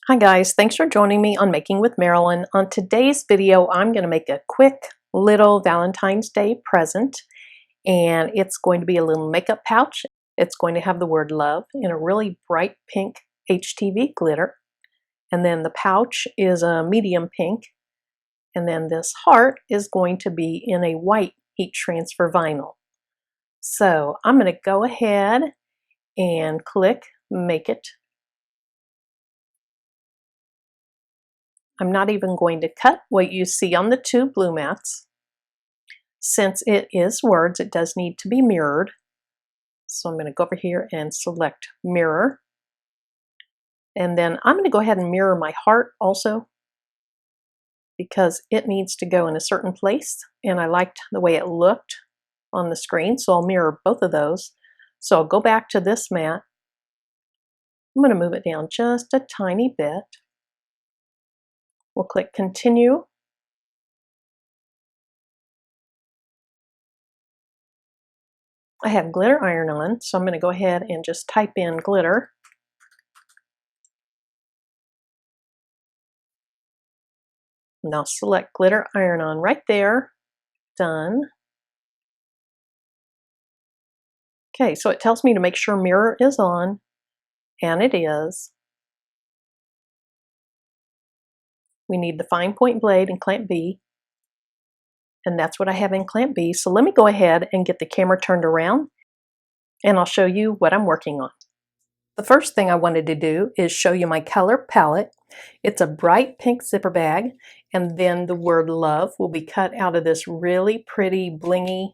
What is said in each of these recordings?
Hi guys, thanks for joining me on Making with Marilyn. On today's video, I'm going to make a quick little Valentine's Day present, and it's going to be a little makeup pouch. It's going to have the word love in a really bright pink HTV glitter, and then the pouch is a medium pink, and then this heart is going to be in a white heat transfer vinyl. So I'm going to go ahead and click Make It. I'm not even going to cut what you see on the two blue mats. Since it is words, it does need to be mirrored. So I'm going to go over here and select mirror. And then I'm going to go ahead and mirror my heart also, because it needs to go in a certain place. And I liked the way it looked on the screen, so I'll mirror both of those. So I'll go back to this mat. I'm going to move it down just a tiny bit. We'll click continue. I have glitter iron on, so I'm going to go ahead and just type in glitter. And I'll select glitter iron on right there. Done. Okay, so it tells me to make sure mirror is on, and it is. We need the fine point blade and clamp B, and that's what I have in clamp B. So let me go ahead and get the camera turned around, and I'll show you what I'm working on. The first thing I wanted to do is show you my color palette. It's a bright pink zipper bag, and then the word love will be cut out of this really pretty blingy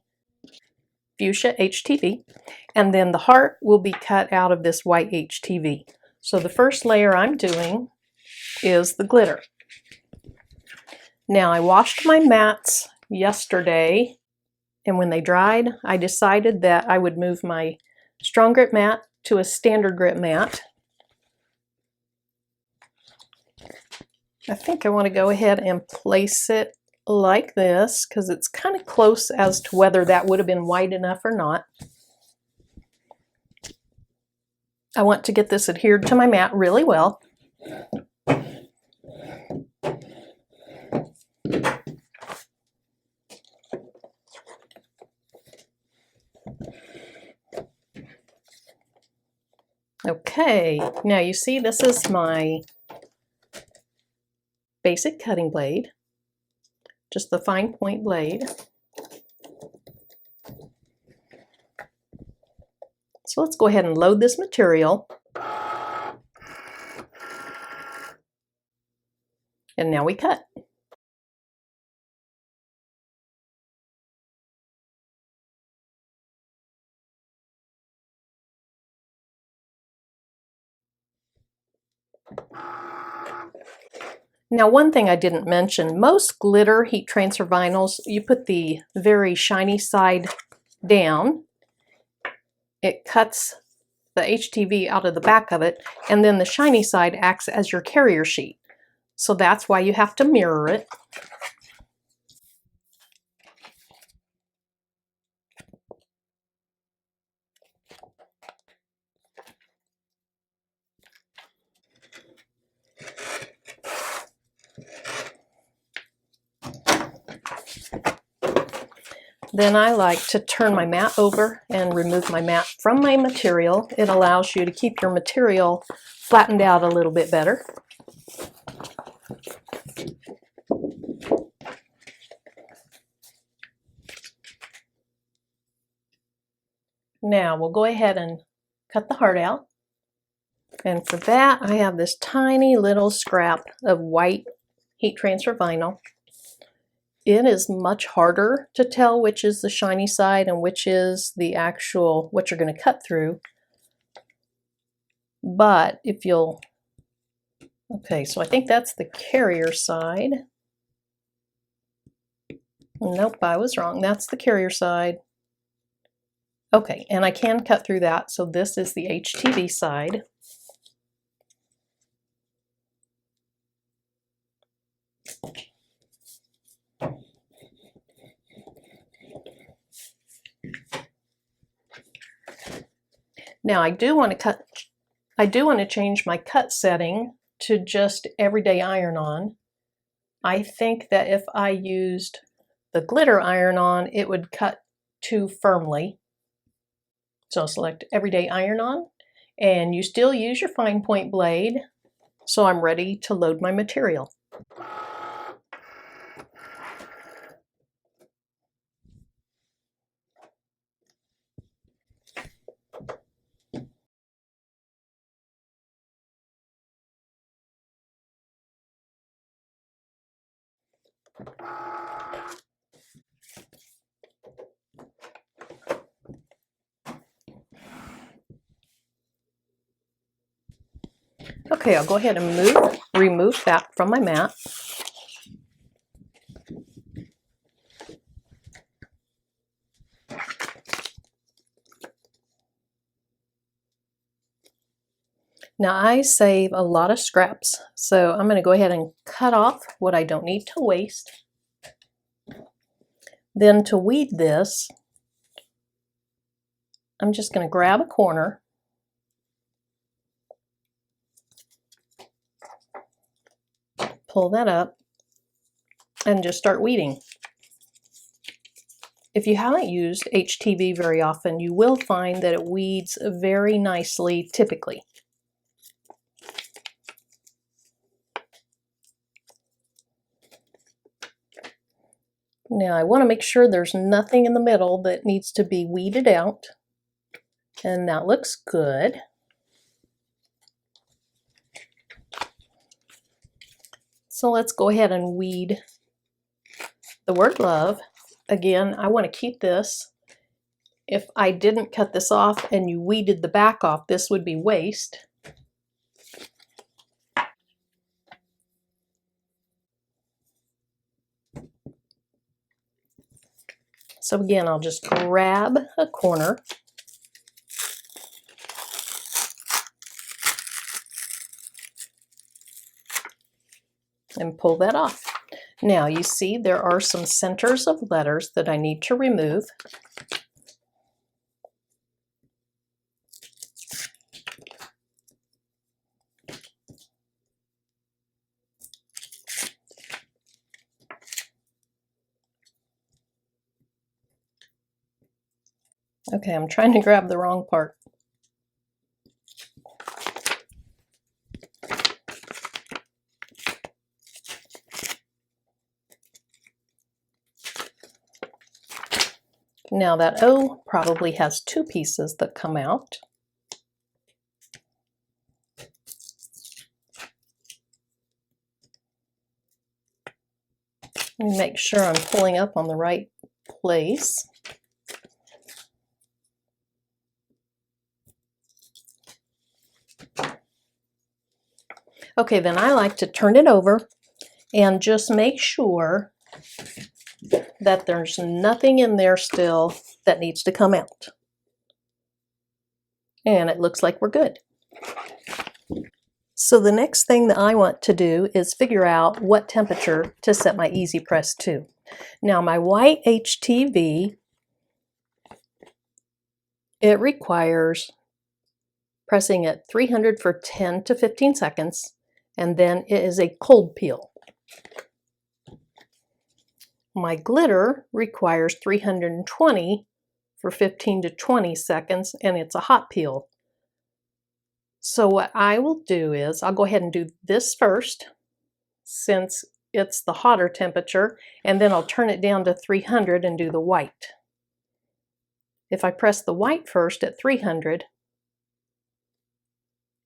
fuchsia HTV, and then the heart will be cut out of this white HTV. So the first layer I'm doing is the glitter. Now I washed my mats yesterday, and when they dried, I decided that I would move my strong grip mat to a standard grip mat. I think I want to go ahead and place it like this because it's kind of close as to whether that would have been wide enough or not. I want to get this adhered to my mat really well. Okay, now you see this is my basic cutting blade, just the fine point blade. So let's go ahead and load this material. And now we cut. Now, one thing I didn't mention, most glitter heat transfer vinyls, you put the very shiny side down. It cuts the HTV out of the back of it, and then the shiny side acts as your carrier sheet. So that's why you have to mirror it. Then I like to turn my mat over and remove my mat from my material. It allows you to keep your material flattened out a little bit better. Now we'll go ahead and cut the heart out. And for that, I have this tiny little scrap of white heat transfer vinyl. It is much harder to tell which is the shiny side and which is the actual, what you're going to cut through. But if you'll, okay, so I think that's the carrier side. Nope, I was wrong. That's the carrier side. Okay, and I can cut through that. So this is the HTV side. Now I do want to change my cut setting to just everyday iron-on. I think that if I used the glitter iron-on, it would cut too firmly. So I'll select everyday iron-on, and you still use your fine point blade. So I'm ready to load my material. Okay, I'll go ahead and remove that from my mat. Now I save a lot of scraps, so I'm going to go ahead and cut off what I don't need to waste. Then to weed this, I'm just going to grab a corner, pull that up, and just start weeding. If you haven't used HTV very often, you will find that it weeds very nicely typically. Now I want to make sure there's nothing in the middle that needs to be weeded out, and that looks good. So let's go ahead and weed the word love. Again, I want to keep this. If I didn't cut this off and you weeded the back off, this would be waste. So again, I'll just grab a corner, and pull that off. Now you see there are some centers of letters that I need to remove. Okay, I'm trying to grab the wrong part. Now that O probably has two pieces that come out. Let me make sure I'm pulling up on the right place. Okay, then I like to turn it over and just make sure that there's nothing in there still that needs to come out. And it looks like we're good. So the next thing that I want to do is figure out what temperature to set my Easy Press to. Now my white HTV, it requires pressing at 300 for 10 to 15 seconds, and then it is a cold peel. My glitter requires 320 for 15 to 20 seconds, and it's a hot peel. So what I will do is I'll go ahead and do this first, since it's the hotter temperature, and then I'll turn it down to 300 and do the white. If I press the white first at 300,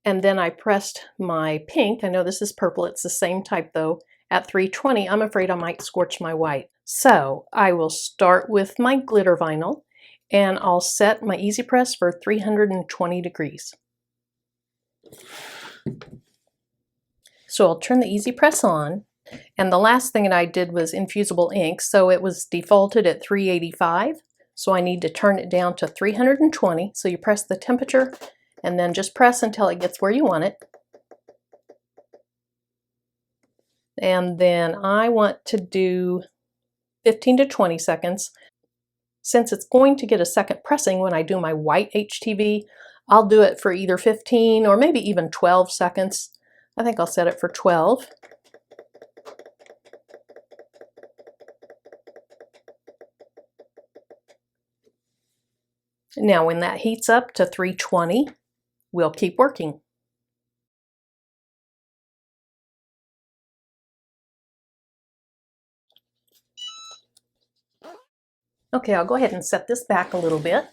and then I pressed my pink, I know this is purple, it's the same type though, at 320, I'm afraid I might scorch my white. So I will start with my glitter vinyl, and I'll set my Easy Press for 320 degrees. So I'll turn the Easy Press on, and the last thing that I did was infusible ink, so it was defaulted at 385, so I need to turn it down to 320. So you press the temperature and then just press until it gets where you want it. And then I want to do 15 to 20 seconds. Since it's going to get a second pressing when I do my white HTV, I'll do it for either 15 or maybe even 12 seconds. I think I'll set it for 12. Now when that heats up to 320, we'll keep working. Okay, I'll go ahead and set this back a little bit.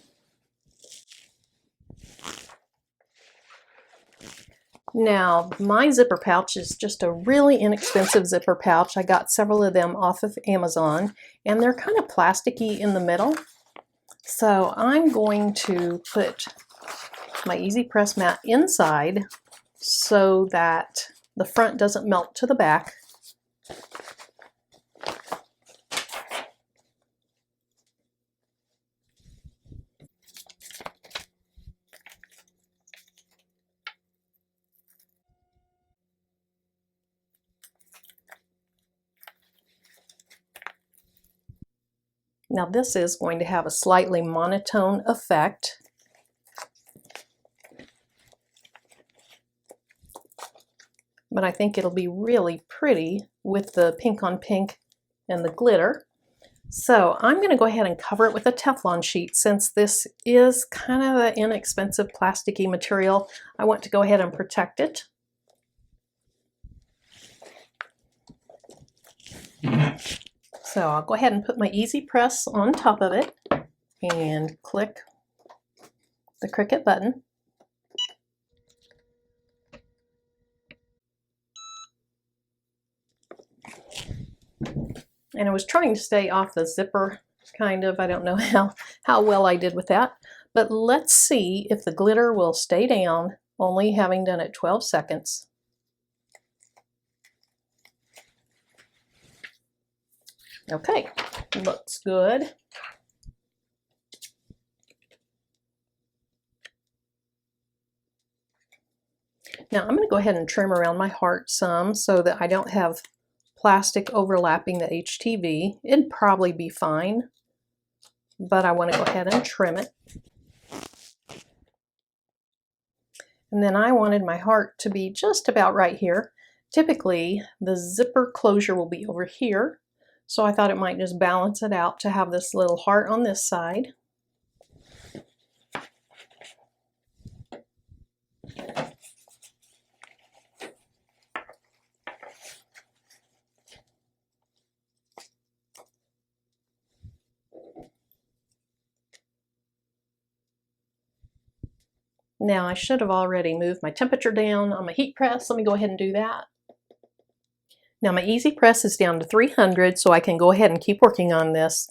Now, my zipper pouch is just a really inexpensive zipper pouch. I got several of them off of Amazon, and they're kind of plasticky in the middle. So I'm going to put my Easy Press mat inside so that the front doesn't melt to the back. Now this is going to have a slightly monotone effect. But I think it'll be really pretty with the pink on pink and the glitter. So I'm going to go ahead and cover it with a Teflon sheet. Since this is kind of an inexpensive plasticky material, I want to go ahead and protect it. So I'll go ahead and put my Easy Press on top of it and click the Cricut button. And I was trying to stay off the zipper, kind of. I don't know how well I did with that. But let's see if the glitter will stay down, only having done it 12 seconds. Okay, looks good. Now I'm going to go ahead and trim around my heart some so that I don't have plastic overlapping the HTV. It'd probably be fine, but I want to go ahead and trim it. And then I wanted my heart to be just about right here. Typically, the zipper closure will be over here, so I thought it might just balance it out to have this little heart on this side. Now I should have already moved my temperature down on my heat press. Let me go ahead and do that. Now my Easy Press is down to 300, so I can go ahead and keep working on this.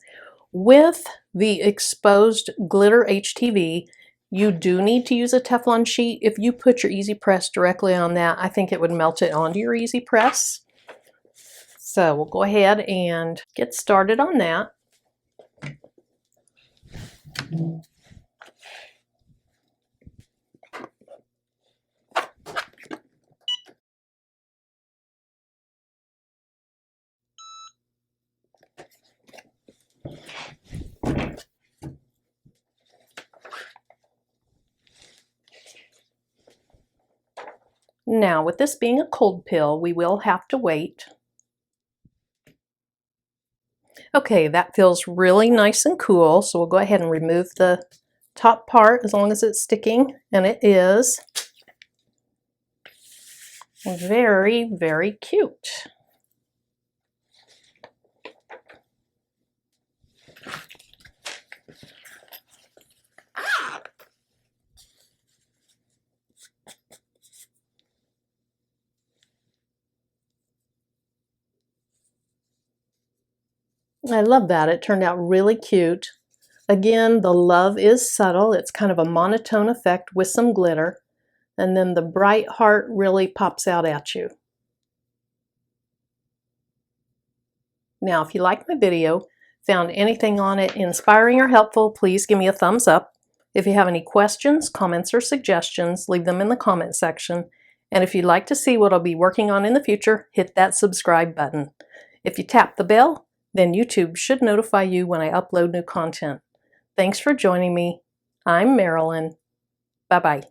With the exposed glitter HTV, you do need to use a Teflon sheet. If you put your Easy Press directly on that, I think it would melt it onto your Easy Press. So we'll go ahead and get started on that. Now, with this being a cold pill, we will have to wait. Okay, that feels really nice and cool, so we'll go ahead and remove the top part as long as it's sticking, and it is. Very, very cute. I love that. It turned out really cute. Again, the love is subtle. It's kind of a monotone effect with some glitter. And then the bright heart really pops out at you. Now, if you liked my video, found anything on it inspiring or helpful, please give me a thumbs up. If you have any questions, comments, or suggestions, leave them in the comment section. And if you'd like to see what I'll be working on in the future, hit that subscribe button. If you tap the bell, then YouTube should notify you when I upload new content. Thanks for joining me. I'm Marilyn. Bye-bye.